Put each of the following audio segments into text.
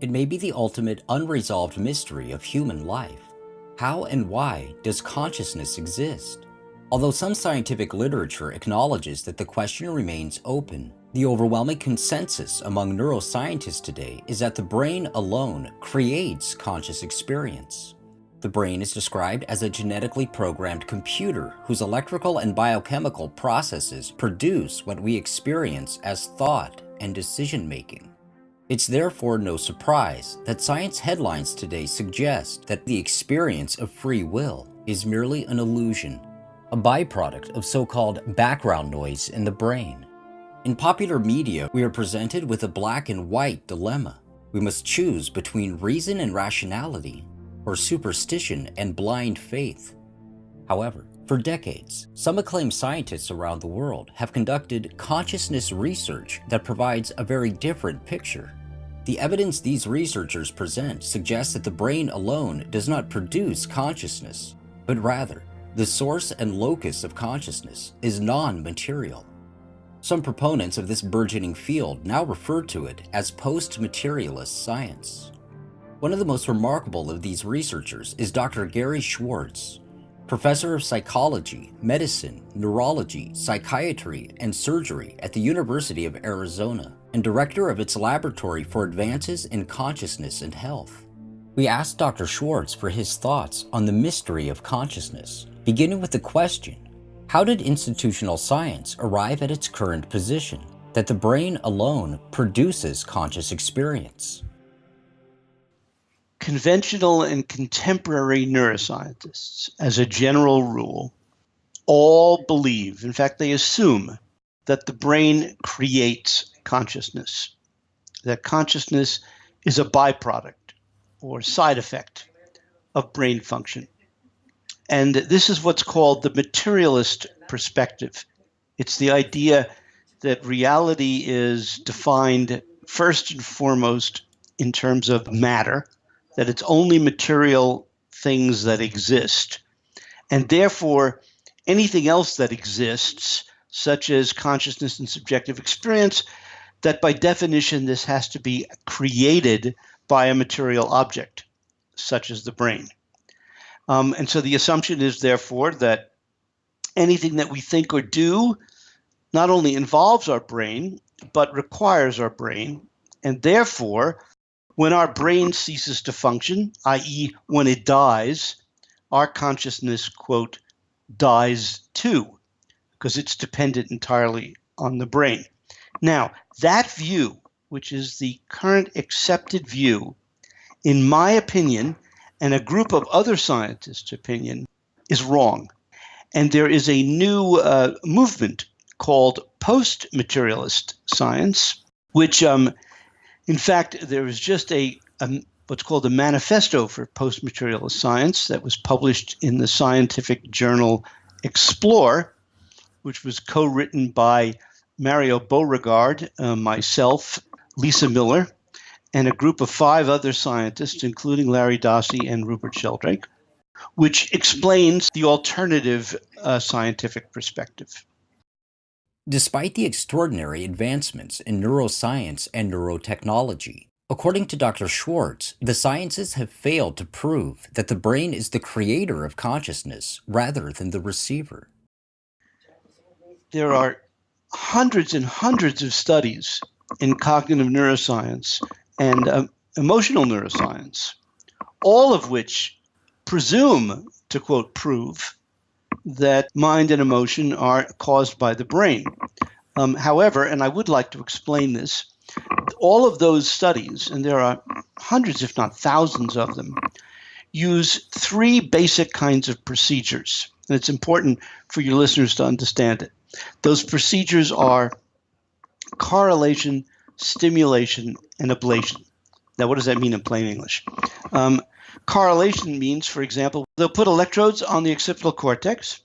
It may be the ultimate unresolved mystery of human life. How and why does consciousness exist? Although some scientific literature acknowledges that the question remains open, the overwhelming consensus among neuroscientists today is that the brain alone creates conscious experience. The brain is described as a genetically programmed computer whose electrical and biochemical processes produce what we experience as thought and decision-making. It's therefore no surprise that science headlines today suggest that the experience of free will is merely an illusion, a byproduct of so-called background noise in the brain. In popular media, we are presented with a black and white dilemma. We must choose between reason and rationality, or superstition and blind faith. However, for decades, some acclaimed scientists around the world have conducted consciousness research that provides a very different picture. The evidence these researchers present suggests that the brain alone does not produce consciousness, but rather, the source and locus of consciousness is non-material. Some proponents of this burgeoning field now refer to it as post-materialist science. One of the most remarkable of these researchers is Dr. Gary Schwartz, professor of psychology, medicine, neurology, psychiatry, and surgery at the University of Arizona, and director of its Laboratory for Advances in Consciousness and Health. We asked Dr. Schwartz for his thoughts on the mystery of consciousness, beginning with the question, how did institutional science arrive at its current position, that the brain alone produces conscious experience? Conventional and contemporary neuroscientists, as a general rule, all believe, in fact, they assume that the brain creates consciousness, that consciousness is a byproduct or side effect of brain function. And this is what's called the materialist perspective. It's the idea that reality is defined first and foremost in terms of matter, that it's only material things that exist. And therefore, anything else that exists, such as consciousness and subjective experience, that by definition, this has to be created by a material object, such as the brain. And so the assumption is, therefore, that anything that we think or do not only involves our brain, but requires our brain. And therefore, when our brain ceases to function, i.e., when it dies, our consciousness, quote, dies too, because it's dependent entirely on the brain. Now, that view, which is the current accepted view, in my opinion, and a group of other scientists' opinion, is wrong. And there is a new movement called post-materialist science, which, in fact, there is just what's called a manifesto for post-materialist science that was published in the scientific journal Explore, which was co-written by Mario Beauregard, myself, Lisa Miller, and a group of 5 other scientists, including Larry Dossey and Rupert Sheldrake, which explains the alternative scientific perspective. Despite the extraordinary advancements in neuroscience and neurotechnology, according to Dr. Schwartz, the sciences have failed to prove that the brain is the creator of consciousness rather than the receiver. There are hundreds and hundreds of studies in cognitive neuroscience and emotional neuroscience, all of which presume, to quote, prove that mind and emotion are caused by the brain. However, and I would like to explain this, all of those studies, and there are hundreds if not thousands of them, use 3 basic kinds of procedures. And it's important for your listeners to understand it. Those procedures are correlation, stimulation, and ablation. Now, what does that mean in plain English? Correlation means, for example, they'll put electrodes on the occipital cortex.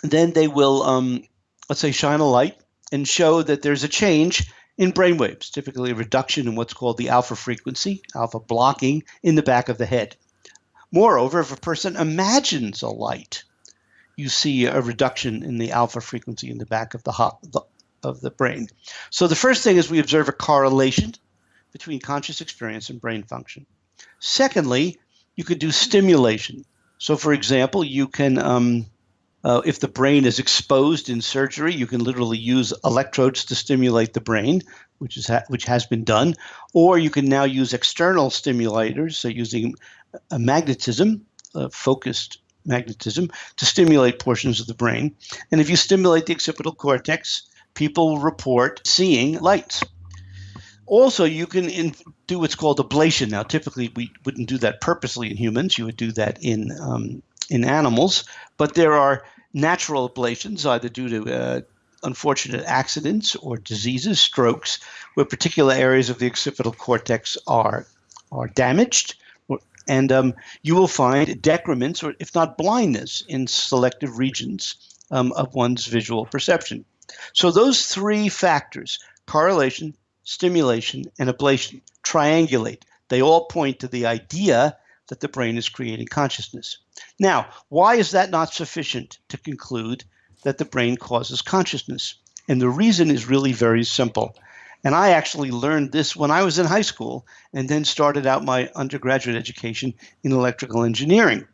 Then they will, let's say, shine a light and show that there's a change in brainwaves, typically a reduction in what's called the alpha frequency, alpha blocking in the back of the head. Moreover, if a person imagines a light, you see a reduction in the alpha frequency in the back of the brain. So the first thing is we observe a correlation. between conscious experience and brain function. Secondly, you could do stimulation. So, for example, you can, if the brain is exposed in surgery, you can literally use electrodes to stimulate the brain, which has been done. Or you can now use external stimulators, so using a magnetism, focused magnetism, to stimulate portions of the brain. And if you stimulate the occipital cortex, people report seeing lights. Also, you can do what's called ablation. Now, typically, we wouldn't do that purposely in humans. You would do that in animals. But there are natural ablations, either due to unfortunate accidents or diseases, strokes, where particular areas of the occipital cortex are damaged. And you will find decrements, or if not blindness, in selective regions of one's visual perception. So those three factors, correlation, stimulation, and ablation, triangulate. They all point to the idea that the brain is creating consciousness. Now, why is that not sufficient to conclude that the brain causes consciousness? And the reason is really very simple. And I actually learned this when I was in high school and then started out my undergraduate education in electrical engineering.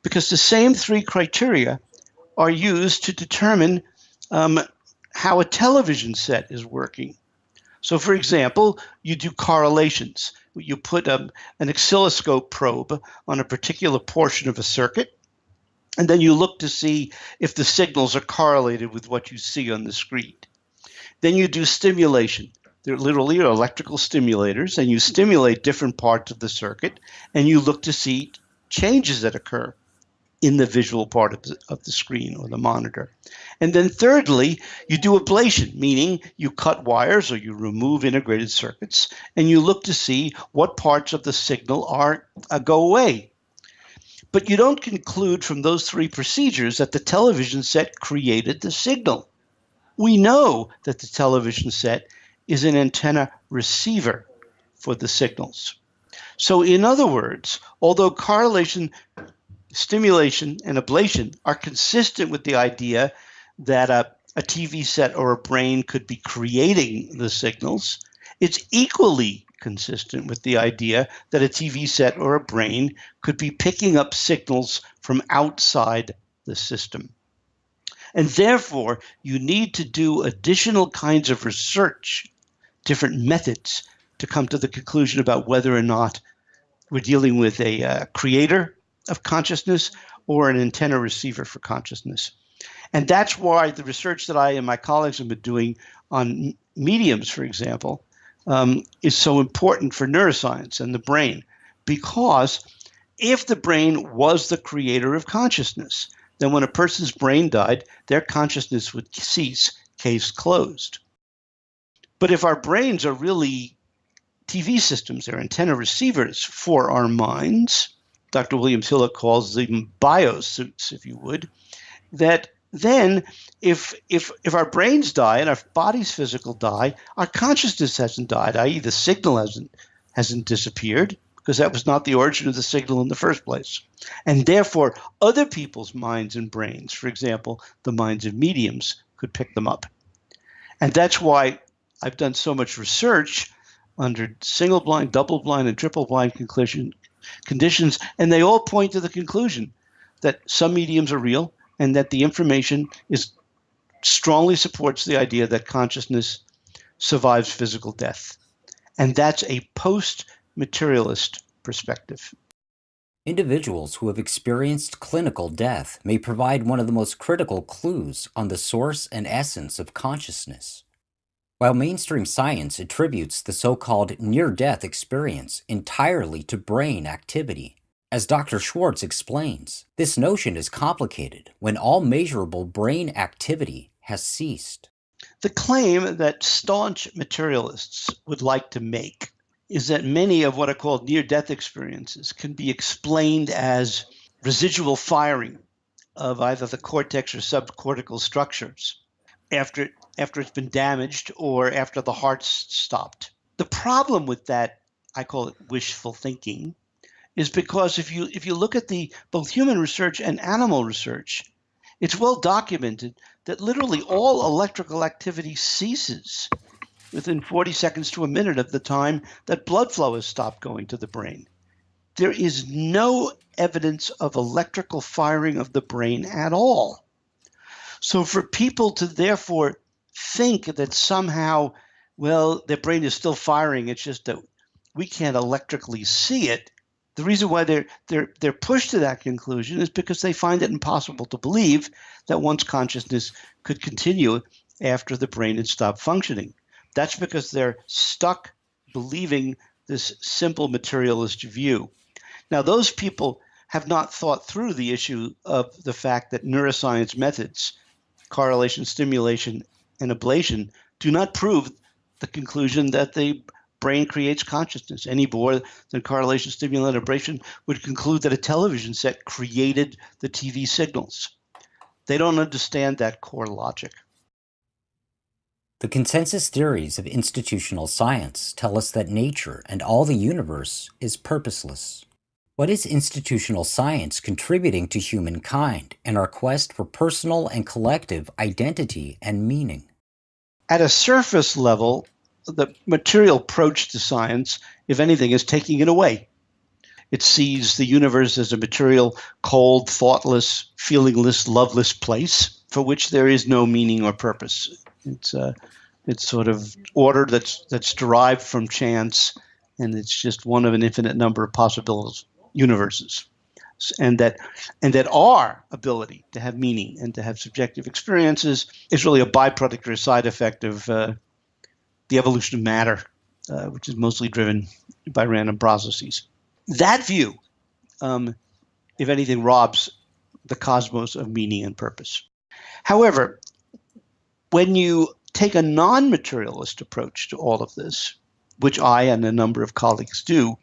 Because the same three criteria are used to determine how a television set is working. So, for example, you do correlations. You put an oscilloscope probe on a particular portion of a circuit, and then you look to see if the signals are correlated with what you see on the screen. Then you do stimulation. They're literally electrical stimulators, and you stimulate different parts of the circuit, and you look to see changes that occur in the visual part of the screen or the monitor. And then thirdly, you do ablation, meaning you cut wires or you remove integrated circuits, and you look to see what parts of the signal go away. But you don't conclude from those three procedures that the television set created the signal. We know that the television set is an antenna receiver for the signals. So in other words, although correlation, stimulation, and ablation are consistent with the idea that a TV set or a brain could be creating the signals, it's equally consistent with the idea that a TV set or a brain could be picking up signals from outside the system. And therefore, you need to do additional kinds of research, different methods, to come to the conclusion about whether or not we're dealing with a creator of consciousness or an antenna receiver for consciousness. And that's why the research that I and my colleagues have been doing on mediums, for example, is so important for neuroscience and the brain. Because if the brain was the creator of consciousness, then when a person's brain died, their consciousness would cease, case closed. But if our brains are really TV systems, they're antenna receivers for our minds, Dr. Williams Hilla calls them biosuits, if you would, that then if our brains die and our body's physical die, our consciousness hasn't died, i.e. the signal hasn't disappeared, because that was not the origin of the signal in the first place. And therefore, other people's minds and brains, for example, the minds of mediums, could pick them up. And that's why I've done so much research under single-blind, double-blind, and triple-blind conditions, and they all point to the conclusion that some mediums are real and that the information strongly supports the idea that consciousness survives physical death. And that's a post-materialist perspective. Individuals who have experienced clinical death may provide one of the most critical clues on the source and essence of consciousness. While mainstream science attributes the so-called near-death experience entirely to brain activity, as Dr. Schwartz explains, this notion is complicated when all measurable brain activity has ceased. The claim that staunch materialists would like to make is that many of what are called near-death experiences can be explained as residual firing of either the cortex or subcortical structures after it's been damaged or after the heart's stopped. The problem with that, I call it wishful thinking, is because if you look at both human research and animal research, it's well documented that literally all electrical activity ceases within 40 seconds to a minute of the time that blood flow has stopped going to the brain. There is no evidence of electrical firing of the brain at all. So for people to therefore think that somehow, well, their brain is still firing, it's just that we can't electrically see it, the reason why they're pushed to that conclusion is because they find it impossible to believe that one's consciousness could continue after the brain had stopped functioning. That's because they're stuck believing this simple materialist view. Now, those people have not thought through the issue of the fact that neuroscience methods, correlation, stimulation, and ablation, do not prove the conclusion that the brain creates consciousness any more than correlation, stimulation, and ablation would conclude that a television set created the TV signals. They don't understand that core logic. The consensus theories of institutional science tell us that nature and all the universe is purposeless. What is institutional science contributing to humankind and our quest for personal and collective identity and meaning? At a surface level, the material approach to science, if anything, is taking it away. It sees the universe as a material, cold, thoughtless, feelingless, loveless place for which there is no meaning or purpose. It's sort of order that's derived from chance, and it's just one of an infinite number of possible universes. And that our ability to have meaning and to have subjective experiences is really a byproduct or a side effect of the evolution of matter, which is mostly driven by random processes. That view, if anything, robs the cosmos of meaning and purpose. However, when you take a non-materialist approach to all of this, which I and a number of colleagues do,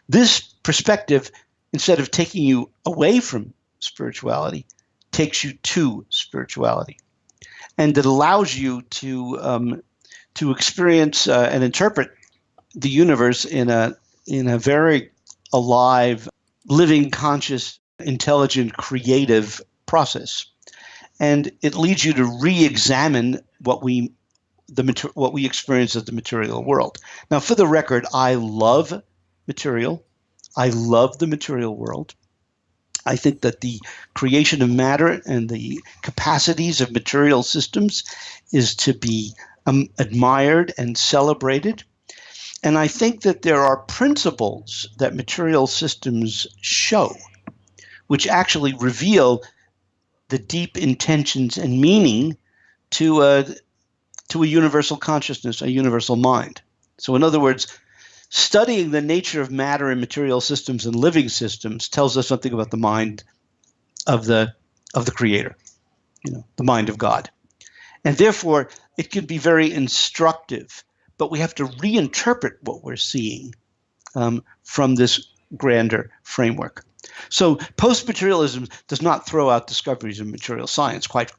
this perspective, instead of taking you away from spirituality, takes you to spirituality. And it allows you to experience and interpret the universe in a very alive, living, conscious, intelligent, creative process. And it leads you to re-examine what we experience as the material world. Now, for the record, I love material. I love the material world. I think that the creation of matter and the capacities of material systems is to be admired and celebrated. And I think that there are principles that material systems show, which actually reveal the deep intentions and meaning to a universal consciousness, a universal mind. So in other words, studying the nature of matter in material systems and living systems tells us something about the mind of the creator, the mind of God. And therefore, it can be very instructive, but we have to reinterpret what we're seeing from this grander framework. So post-materialism does not throw out discoveries in material science, quite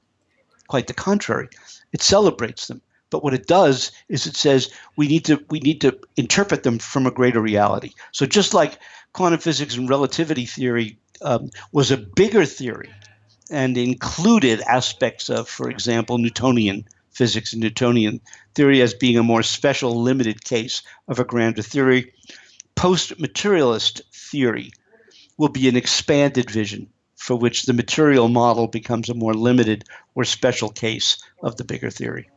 the contrary. It celebrates them. But what it does is it says we need to interpret them from a greater reality. So just like quantum physics and relativity theory was a bigger theory and included aspects of, for example, Newtonian physics and Newtonian theory as being a more special, limited case of a grander theory, post-materialist theory will be an expanded vision for which the material model becomes a more limited or special case of the bigger theory.